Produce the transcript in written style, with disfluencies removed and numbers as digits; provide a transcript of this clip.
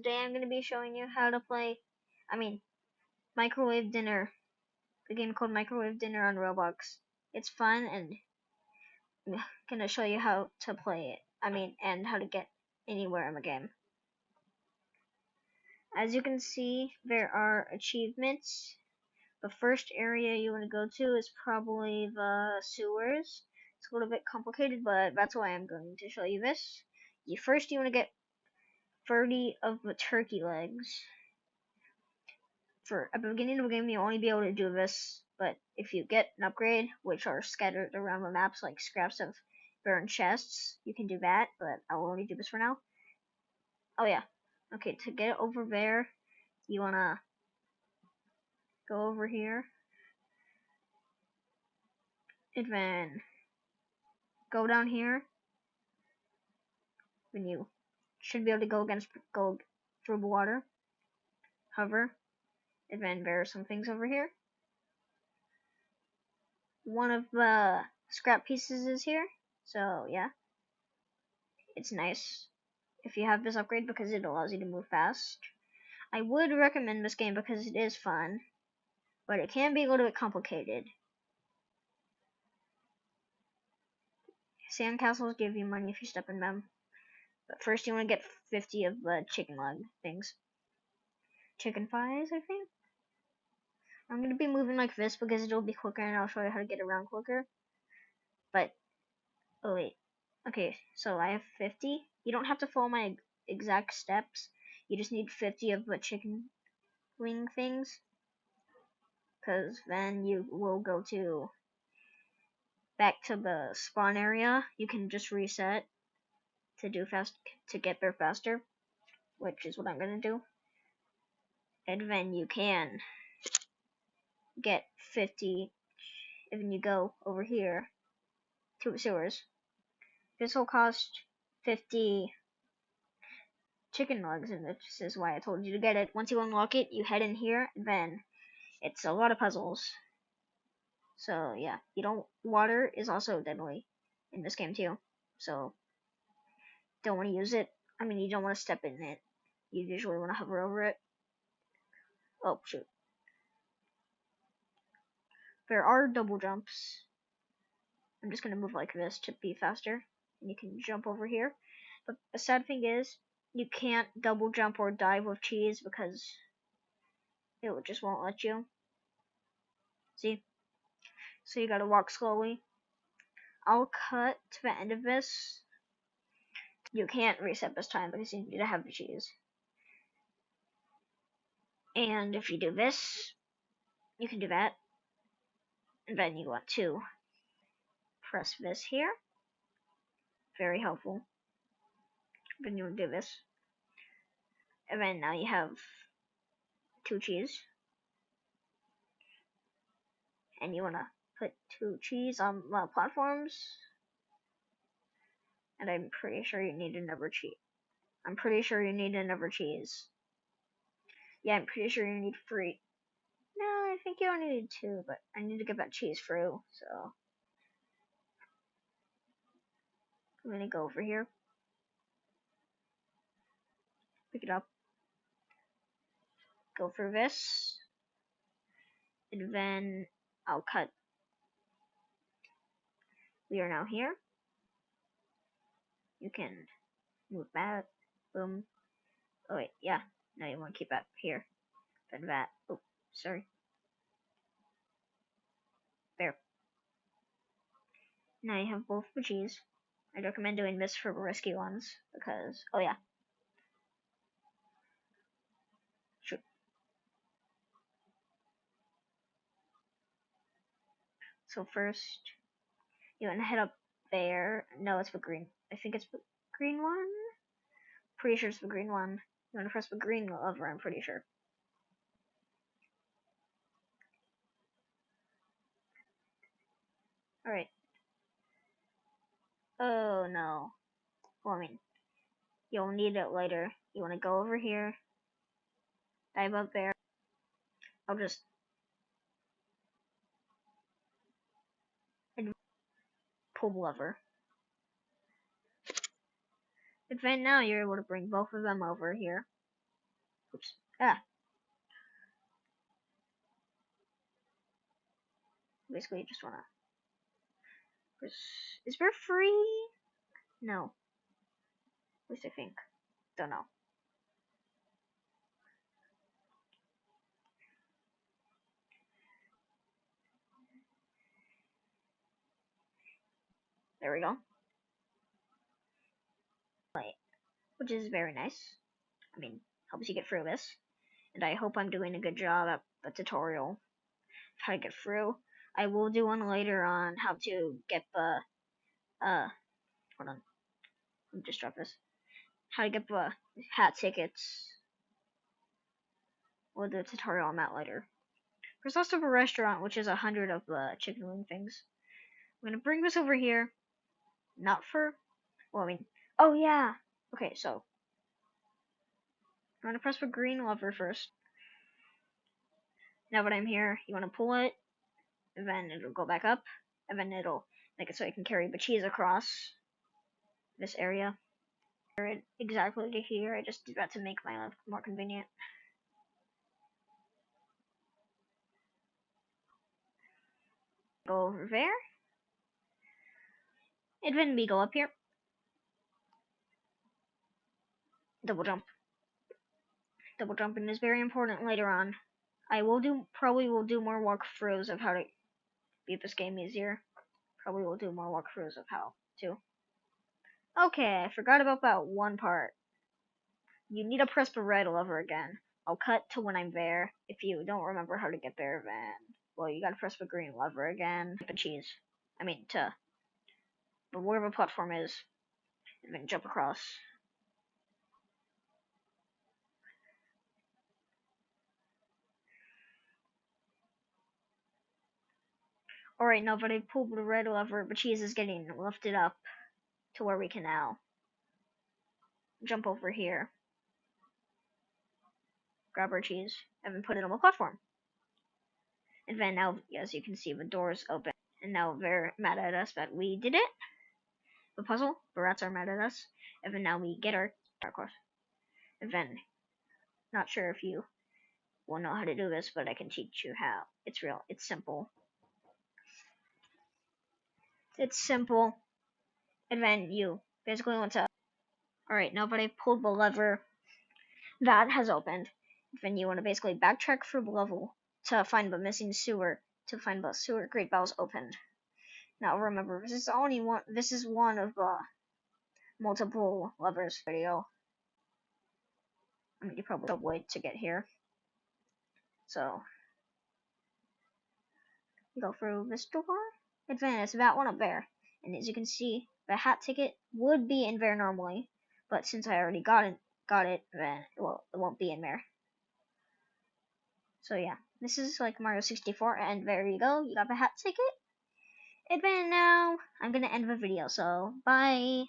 today I'm going to be showing you how to play, Microwave Dinner, the game called Microwave Dinner on Roblox. It's fun and I'm going to show you how to play it, and how to get anywhere in the game. As you can see, there are achievements. The first area you want to go to is probably the sewers. It's a little bit complicated, but that's why I'm going to show you this. First, you want to get 30 of the turkey legs. At the beginning of the game, you'll only be able to do this, but if you get an upgrade, which are scattered around the maps like scraps of burned chests, you can do that, but I will only do this for now. Oh yeah. Okay, to get over there, you want to go over here, and then go down here, then you should be able to go through the water, hover, and then there are some things over here. One of the scrap pieces is here, so yeah, it's nice if you have this upgrade because it allows you to move fast. I would recommend this game because it is fun, but it can be a little bit complicated. Sandcastles give you money if you step in them, but first you want to get 50 of the chicken leg things. Chicken thighs, I think? I'm going to be moving like this because it'll be quicker and I'll show you how to get around quicker. But, oh wait. Okay, so I have 50. You don't have to follow my exact steps. You just need 50 of the chicken wing things. Because then you will go back to the spawn area. You can just reset to get there faster, which is what I'm going to do. And then you can get 50 if you go over here to the sewers. This will cost 50 chicken nugs, and this is why I told you to get it. Once you unlock it, you head in here, and then it's a lot of puzzles. So yeah, water is also deadly in this game too. So don't want to use it. You don't want to step in it. You usually want to hover over it. Oh shoot. There are double jumps. I'm just gonna move like this to be faster. And you can jump over here. But the sad thing is, you can't double jump or dive with cheese because it just won't let you. See? So you gotta walk slowly. I'll cut to the end of this. You can't reset this time because you need to have the cheese. And if you do this, you can do that. And then you want to press this here. Very helpful. Then you want to do this. And then now you have 2 cheese. And you want to put 2 cheese on platforms. And I'm pretty sure you need another cheese. Yeah, I'm pretty sure you need 3. No, I think you only need 2, but I need to get that cheese through, so I'm gonna go over here, pick it up, go through this, and then I'll cut. We are now here. You can move that, boom. Oh wait, yeah, no, you want to keep that here, then that. Oh, sorry. There. Now you have both the cheese. I'd recommend doing this for risky ones because, oh yeah. Sure. So first, you want to head up there. No, it's the green. I think it's the green one. Pretty sure it's the green one. You want to press the green lever, I'm pretty sure. Alright. Oh no. Well, you'll need it later. You want to go over here, dive up there. I'll just pull the lever. And then now you're able to bring both of them over here. Oops. Ah. Basically, just wanna. Is there free? No. At least I think. Don't know. There we go. Which is very nice. I mean, helps you get through this. And I hope I'm doing a good job at the tutorial of how to get through. I will do one later on how to get the, hold on. Let me just drop this. How to get the hat tickets. We'll do a tutorial on that later. There's also a restaurant, which is 100 of the chicken wing things. I'm gonna bring this over here. Not for, well, I mean, oh yeah. Okay, so I'm gonna press the green lever first. Now that I'm here, you wanna pull it, and then it'll go back up, and then it'll make it so I can carry the cheese across this area. Exactly to here. I just did that to make my life more convenient. Go over there. And then we go up here. Double jump. Double jumping is very important later on. I will probably will do more walkthroughs of how to beat this game easier. Probably will do more walkthroughs of how to. Okay, I forgot about that one part. You need to press the red lever again. I'll cut to when I'm there. If you don't remember how to get there, then, well, you gotta press the green lever again. The cheese. I mean, but wherever the platform is, and then jump across. Alright, now that I pulled the red lever, the cheese is getting lifted up to where we can now jump over here, grab our cheese, and then put it on the platform. And then now, as you can see, the doors open. And now they're mad at us that we did it. The puzzle, the rats are mad at us. And then now we get our course. And then, not sure if you will know how to do this, but I can teach you how. It's simple. It's simple. And then you basically want to. Alright, now that I pulled the lever, that has opened. Then you want to basically backtrack through the level to find the missing sewer, to find the sewer grate valves opened. Now remember, this is one of the multiple levers video. I mean, you probably have to wait to get here. So, you go through this door, advance that one up there. And as you can see, the hat ticket would be in there normally, but since I already got it, then, well, it won't be in there. So yeah, this is like Mario 64, and there you go, you got the hat ticket. And then now, I'm gonna end the video, so bye!